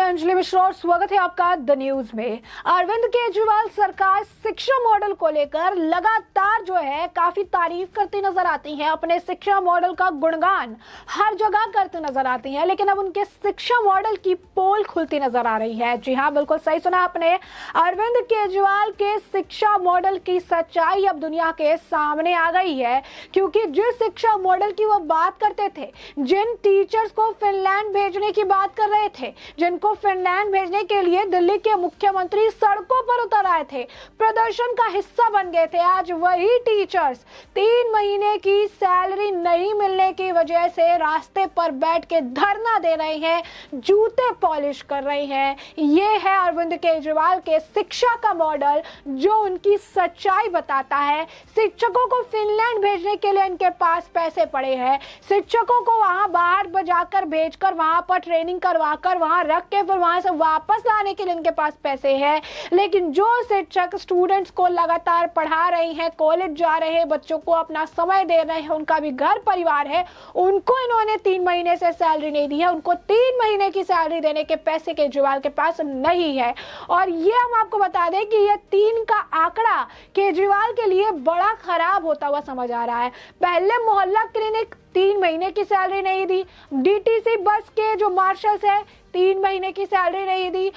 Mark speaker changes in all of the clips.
Speaker 1: मैं अंजलि मिश्रा और स्वागत है आपका द न्यूज में। अरविंद केजरीवाल सरकार शिक्षा मॉडल को लेकर लगातार जो है काफी तारीफ करती नजर आती है, अपने शिक्षा मॉडल का गुणगान हर जगह करती नजर आती है। लेकिन अब उनके शिक्षा मॉडल की पोल खुलती नजर आ रही है। जी हाँ, बिल्कुल सही सुना आपने। अरविंद केजरीवाल के शिक्षा मॉडल की सच्चाई अब दुनिया के सामने आ गई है, क्योंकि जिस शिक्षा मॉडल की वो बात करते थे, जिन टीचर्स को फिनलैंड भेजने की बात कर रहे थे, जिनको फिनलैंड भेजने के लिए दिल्ली के मुख्यमंत्री सड़कों पर उतर आए थे, प्रदर्शन का हिस्सा बन गए थे, आज वही टीचर्स 3 महीने की सैलरी नहीं मिलने की वजह से रास्ते पर बैठ के धरना दे रहे हैं, जूते पॉलिश कर रहे हैं। ये है अरविंद केजरीवाल के शिक्षा का मॉडल, जो उनकी सच्चाई बताता है। शिक्षकों को फिनलैंड भेजने के लिए इनके पास पैसे पड़े हैं, शिक्षकों को वहां बाहर बजाकर भेजकर वहां पर ट्रेनिंग करवाकर वहां रख के फिर वहां से वापस लाने के लिए इनके पास पैसे हैं। लेकिन जो शिक्षक स्टूडेंट्स को लगातार पढ़ा रहे हैं, कॉलेज जा रहे हैं, बच्चों को अपना समय दे रहे हैं, उनका भी घर परिवार है, उनको इन्होंने 3 महीने से सैलरी नहीं दी है। उनको 3 महीने की सैलरी देने के पैसे केजरीवाल के पास नहीं है। और ये हम आपको बता दें कि ये 3 का आंकड़ा केजरीवाल के लिए बड़ा खराब होता हुआ समझ आ रहा है। पहले मोहल्ला क्लिनिक 3 महीने की सैलरी नहीं दी, डीटीसी बस के जो मार्शल्स है 3 महीने की सैलरी नहीं दी,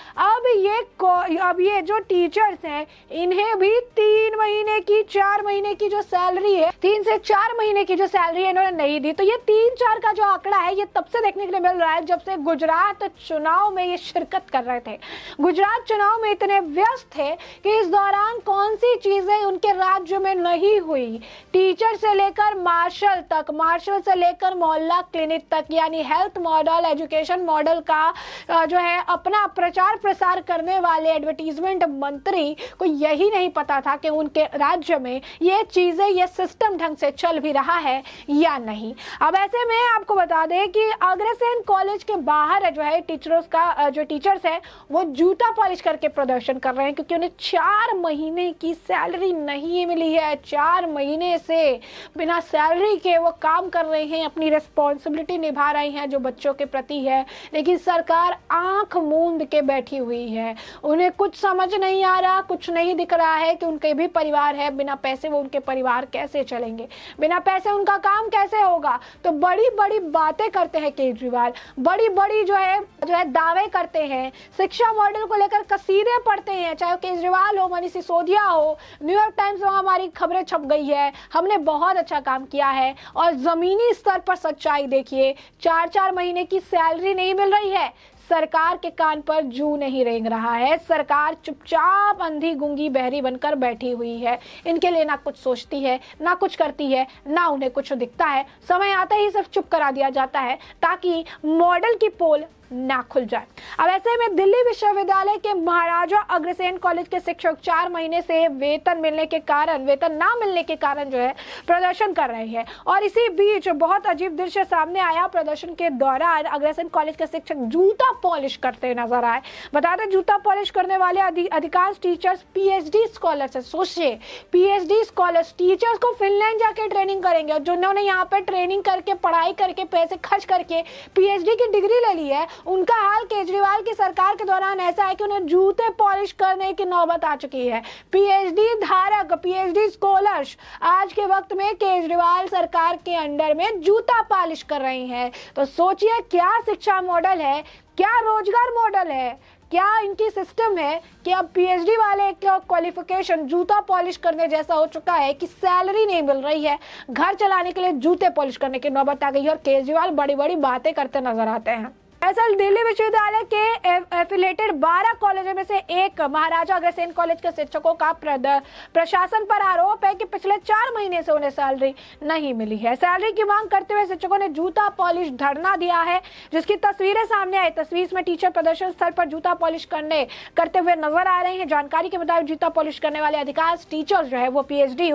Speaker 1: अब ये जो टीचर्स हैं इन्हें भी 3 महीने की 4 महीने की जो सैलरी है, 3 से 4 महीने की जो सैलरी है इन्होंने नहीं दी। तो ये 3-4 का जो आंकड़ा है ये तब से देखने के लिए मिल रहा है जब से गुजरात चुनाव में ये शिरकत कर रहे थे। गुजरात चुनाव में इतने व्यस्त थे कि इस दौरान कौन सी चीजें उनके राज्य में नहीं हुई, टीचर से लेकर मार्शल तक, मार्शल से लेकर मोहल्ला क्लिनिक तक, यानी हेल्थ मॉडल, एजुकेशन मॉडल का जो है अपना प्रचार प्रसार करने वाले एडवर्टीजमेंट मंत्री को यही नहीं पता था कि उनके राज्य में ये चीजें, ये सिस्टम ढंग से चल भी रहा है या नहीं। अब ऐसे में आपको बता दें कि अग्रसेन कॉलेज के बाहर जो है टीचर्स है वो जूता पॉलिश करके प्रदर्शन कर रहे हैं, क्योंकि उन्हें 4 महीने की सैलरी नहीं मिली है। 4 महीने से बिना सैलरी के वो काम कर रहे हैं, अपनी रिस्पॉन्सिबिलिटी निभा रहे हैं जो बच्चों के प्रति है, लेकिन सरकार आंख मूंद के बैठी हुई है। उन्हें कुछ समझ नहीं आ रहा, कुछ नहीं दिख रहा है कि उनके भी परिवार है, बिना पैसे वो उनके परिवार कैसे चलेंगे, बिना पैसे उनका काम कैसे होगा। तो बड़ी बड़ी बातें करते हैं केजरीवाल, बड़ी बड़ी जो है दावे करते हैं, शिक्षा मॉडल को लेकर कसीदे पढ़ते हैं, चाहे केजरीवाल हो, मनीष सिसोदिया हो, न्यूयॉर्क टाइम्स में हमारी खबरें छप गई है, हमने बहुत अच्छा काम किया है। और जमीनी स्तर पर सच्चाई देखिए, 4-4 महीने की सैलरी नहीं मिल रही है, सरकार के कान पर जू नहीं रेंग रहा है, सरकार चुपचाप अंधी गूंगी बहरी बनकर बैठी हुई है। इनके लिए ना कुछ सोचती है, ना कुछ करती है, ना उन्हें कुछ दिखता है। समय आते ही सिर्फ चुप करा दिया जाता है ताकि मॉडल की पोल ना खुल जाए। अब ऐसे में दिल्ली विश्वविद्यालय के महाराजा अग्रसेन कॉलेज के शिक्षक 4 महीने से वेतन ना मिलने के कारण जो है प्रदर्शन कर रहे हैं। और इसी बीच बहुत अजीब दृश्य सामने आया। प्रदर्शन के दौरान अग्रसेन कॉलेज के शिक्षक जूता पॉलिश करते नजर आए। बता दें, जूता पॉलिश करने वाले अधिकांश टीचर्स पीएचडी स्कॉलर्स है। सोचिए, पीएचडी स्कॉलर्स टीचर्स को फिनलैंड जाके ट्रेनिंग करेंगे, और जिन्होंने यहाँ पे ट्रेनिंग करके, पढ़ाई करके, पैसे खर्च करके पीएचडी की डिग्री ले ली है, उनका हाल केजरीवाल की सरकार के दौरान ऐसा है कि उन्हें जूते पॉलिश करने की नौबत आ चुकी है। पीएचडी धारक, पीएचडी स्कॉलर्स आज के वक्त में केजरीवाल सरकार के अंडर में जूता पॉलिश कर रहे हैं। तो सोचिए, क्या शिक्षा मॉडल है, क्या रोजगार मॉडल है, क्या इनकी सिस्टम है कि अब पीएचडी वाले का क्वालिफिकेशन जूता पॉलिश करने जैसा हो चुका है कि सैलरी नहीं मिल रही है, घर चलाने के लिए जूते पॉलिश करने की नौबत आ गई है। और केजरीवाल बड़ी बड़ी बातें करते नजर आते हैं। दरअसल दिल्ली विश्वविद्यालय के एफिलेटेड 12 कॉलेजों में से एक महाराजा अग्रसेन कॉलेज के शिक्षकों का प्रशासन पर आरोप है कि पिछले 4 महीने से उन्हें सैलरी नहीं मिली है। सैलरी की मांग करते हुए शिक्षकों ने जूता पॉलिश धरना दिया है, जिसकी तस्वीरें सामने आई। तस्वीर में टीचर प्रदर्शन स्थल पर जूता पॉलिश करते हुए नजर आ रहे हैं। जानकारी के मुताबिक जूता पॉलिश करने वाले अधिकांश टीचर्स जो है वो पीएचडी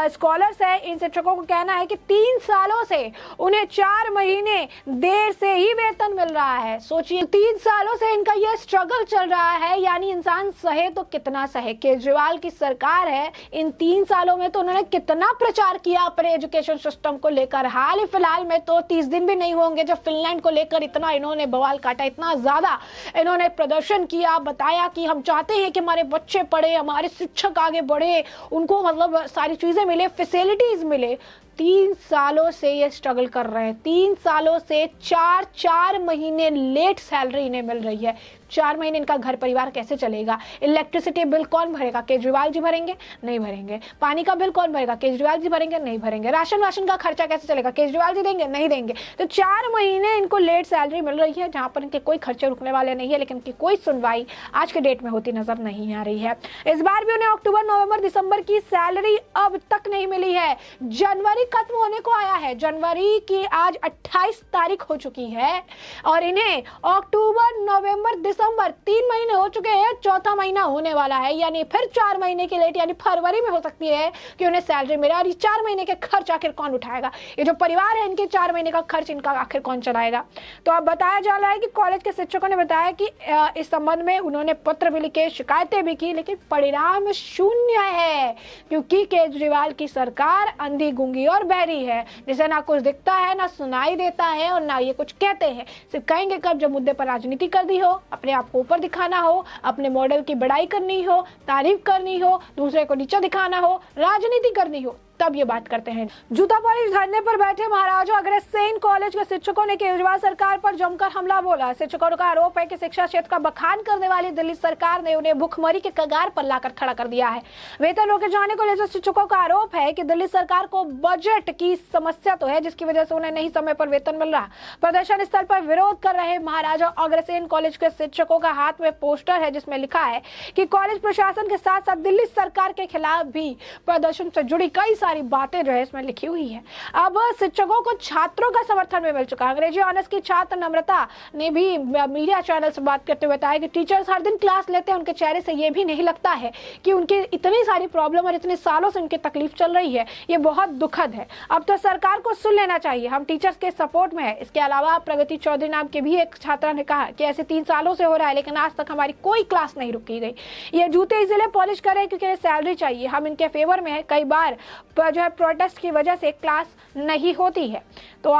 Speaker 1: स्कॉलर्स है। इन शिक्षकों को कहना है कि 3 सालों से उन्हें 4 महीने देर से ही वेतन मिल रहा है। सोचिए 3 सालों से इनका ये स्ट्रगल चल रहा है, यानी इंसान सहे तो कितना सहे। केजरीवाल की सरकार है, इन 3 सालों में तो उन्होंने कितना प्रचार किया अपने एजुकेशन सिस्टम को लेकर। हाल ही फिलहाल में तो 30 दिन भी नहीं होंगे जब फिनलैंड को लेकर इतना इन्होंने बवाल काटा, इतना ज्यादा इन्होंने प्रदर्शन किया, बताया कि हम चाहते हैं कि हमारे बच्चे पढ़े, हमारे शिक्षक आगे बढ़े, उनको मतलब सारी चीजें मिले, फैसिलिटीज मिले। 3 सालों से ये स्ट्रगल कर रहे हैं। 3 सालों से 4 महीने लेट सैलरी इन्हें मिल रही है। 4 महीने इनका घर परिवार कैसे चलेगा? इलेक्ट्रिसिटी बिल कौन भरेगा? केजरीवाल जी भरेंगे? नहीं भरेंगे। पानी का बिल कौन भरेगा? केजरीवाल जी भरेंगे? नहीं भरेंगे। राशन का खर्चा कैसे चलेगा? केजरीवाल जी देंगे? नहीं देंगे। तो 4 महीने इनको लेट सैलरी मिल रही है, जहां पर इनके कोई खर्चे रुकने वाले नहीं है, लेकिन इनकी कोई सुनवाई आज के डेट में होती नजर नहीं आ रही है। इस बार भी उन्हें अक्टूबर, नवंबर, दिसंबर की सैलरी अब तक नहीं मिली है। जनवरी खत्म होने को आया है, जनवरी की आज 28 तारीख हो चुकी है और इन्हें अक्टूबर, नवंबर, दिसंबर 3 महीने हो चुके हैं, चौथा महीना होने वाला है, यानी फिर 4 महीने की लेट, यानी फरवरी में हो सकती है कि उन्हें सैलरी मिले। और ये 4 महीने के खर्च आखिर कौन उठाएगा? ये जो परिवार है इनके 4 महीने का खर्च इनका आखिर कौन चलाएगा? तो अब बताया जा रहा है कि कॉलेज के शिक्षकों ने बताया कि इस संबंध में उन्होंने पत्र भी लिखे, शिकायतें भी की, लेकिन परिणाम शून्य है, क्योंकि केजरीवाल की सरकार अंधी, गूंगी और बहरी है, जिसे ना कुछ दिखता है, ना सुनाई देता है और ना ये कुछ कहते हैं। सिर्फ कहेंगे कब? जब मुद्दे पर राजनीति कर दी हो, अपने आप को ऊपर दिखाना हो, अपने मॉडल की बड़ाई करनी हो, तारीफ करनी हो, दूसरे को नीचा दिखाना हो, राजनीति करनी हो, तब ये बात करते हैं। जूता पॉलिश धरने पर बैठे महाराजा अग्रसेन कॉलेज के शिक्षकों ने केजरीवाल सरकार पर जमकर हमला बोला। शिक्षकों का आरोप है कि शिक्षा क्षेत्र का बखान करने वाली दिल्ली सरकार ने उन्हें भुखमरी के कगार पर लाकर खड़ा कर दिया है। वेतन रोके जाने को लेकर शिक्षकों का आरोप है कि दिल्ली सरकार को बजट की समस्या तो है, जिसकी वजह से उन्हें नहीं समय पर वेतन मिल रहा। प्रदर्शन स्थल पर विरोध कर रहे महाराजा अग्रसेन कॉलेज के शिक्षकों का हाथ में पोस्टर है, जिसमें लिखा है कि कॉलेज प्रशासन के साथ साथ दिल्ली सरकार के खिलाफ भी प्रदर्शन से जुड़ी कई सारी बातें जो है इसमें लिखी हुई है। अब शिक्षकों को छात्रों का समर्थन भी मिल चुका है। अंग्रेजी ऑनर्स की छात्र नम्रता ने भी मीडिया चैनल से बात करते हुए बताया कि टीचर्स हर दिन क्लास लेते हैं, उनके चेहरे से ये भी नहीं लगता है कि उनके इतनी सारी प्रॉब्लम और इतने सालों से उनकी तकलीफ चल रही है। ये बहुत दुखद है। अब तो सरकार को सुन लेना चाहिए, हम टीचर्स के सपोर्ट में है। इसके अलावा प्रगति चौधरी नाम के भी एक छात्रा ने कहा कि ऐसे 3 सालों से हो रहा है, लेकिन आज तक हमारी कोई क्लास नहीं रुकी गई। ये जूते इसलिए पॉलिश करें क्योंकि सैलरी चाहिए, हम इनके फेवर में है। कई बार जो है प्रोटेस्ट की वजह से क्लास नहीं होती है तो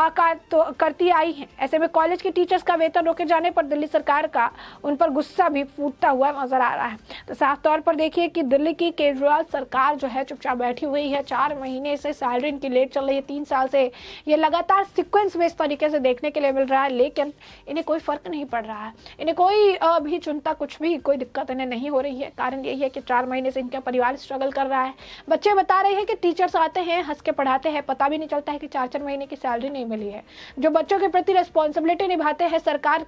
Speaker 1: करती आई है। ऐसे में कॉलेज के टीचर्स का वेतन रोके जाने पर दिल्ली सरकार का उन पर गुस्सा भी फूटता हुआ नजर आ रहा है। तो साफ तौर पर देखिए कि दिल्ली की केजरीवाल सरकार जो है चुपचाप बैठी हुई है। 4 महीने से सैलरी इनकी लेट चल रही है, 3 साल से ये लगातार सीक्वेंस में इस तरीके से देखने के लिए मिल रहा है, लेकिन इन्हें कोई फर्क नहीं पड़ रहा है। इन्हें कोई भी चिंता, कुछ भी कोई दिक्कत इन्हें नहीं हो रही है। कारण यही है कि 4 महीने से इनका परिवार स्ट्रगल कर रहा है। बच्चे बता रहे हैं कि टीचर्स आते हैं, हंस के पढ़ाते हैं, पता भी नहीं चलता है कि 4 महीने की सैलरी नहीं मिली है। जो बच्चों के प्रति रिस्पॉन्सिबिलिटी निभाते हैं, सरकार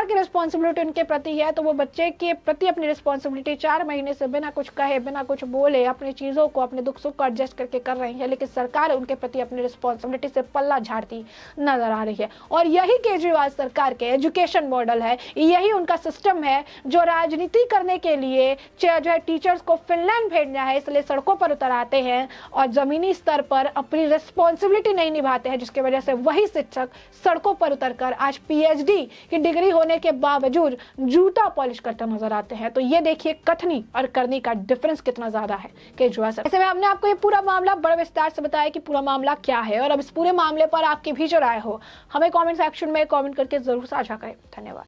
Speaker 1: की रिस्पॉन्सिबिलिटी उनके प्रति है, तो वो बच्चे के प्रति अपनी रिस्पॉन्सिबिलिटी 4 महीने से बिना कुछ कहे, बिना कुछ बोले, अपनी चीजों को, अपने दुख सुख को एडजस्ट करके कर रही है। लेकिन सरकार उनके प्रति अपनी रिस्पॉन्सिबिलिटी से पल्ला झाड़ती नजर आ रही है। और यही केजरीवाल सरकार के एजुकेशन मॉडल है, यही उनका सिस्टम है जो राजनीति करने के लिए जो है टीचर्स को फिनलैंड भेजना है, इसलिए सड़कों पर उतर आते हैं और जमीनी स्तर पर अपनी रिस्पॉन्सिबिलिटी नहीं निभाते हैं, जिसकी वजह से वही शिक्षक सड़कों पर उतरकर आज पीएचडी की डिग्री होने के बावजूद जूता पॉलिश करते नजर आते हैं। तो ये देखिए कथनी और करनी का डिफरेंस कितना ज्यादा है केजरीवाल सर। ऐसे में हमने आपको ये पूरा मामला बड़े विस्तार से बताया कि पूरा मामला क्या है, और अब इस पूरे मामले पर आपकी भी जो राय हो हमें कमेंट सेक्शन में कमेंट करके जरूर साझा करें। धन्यवाद।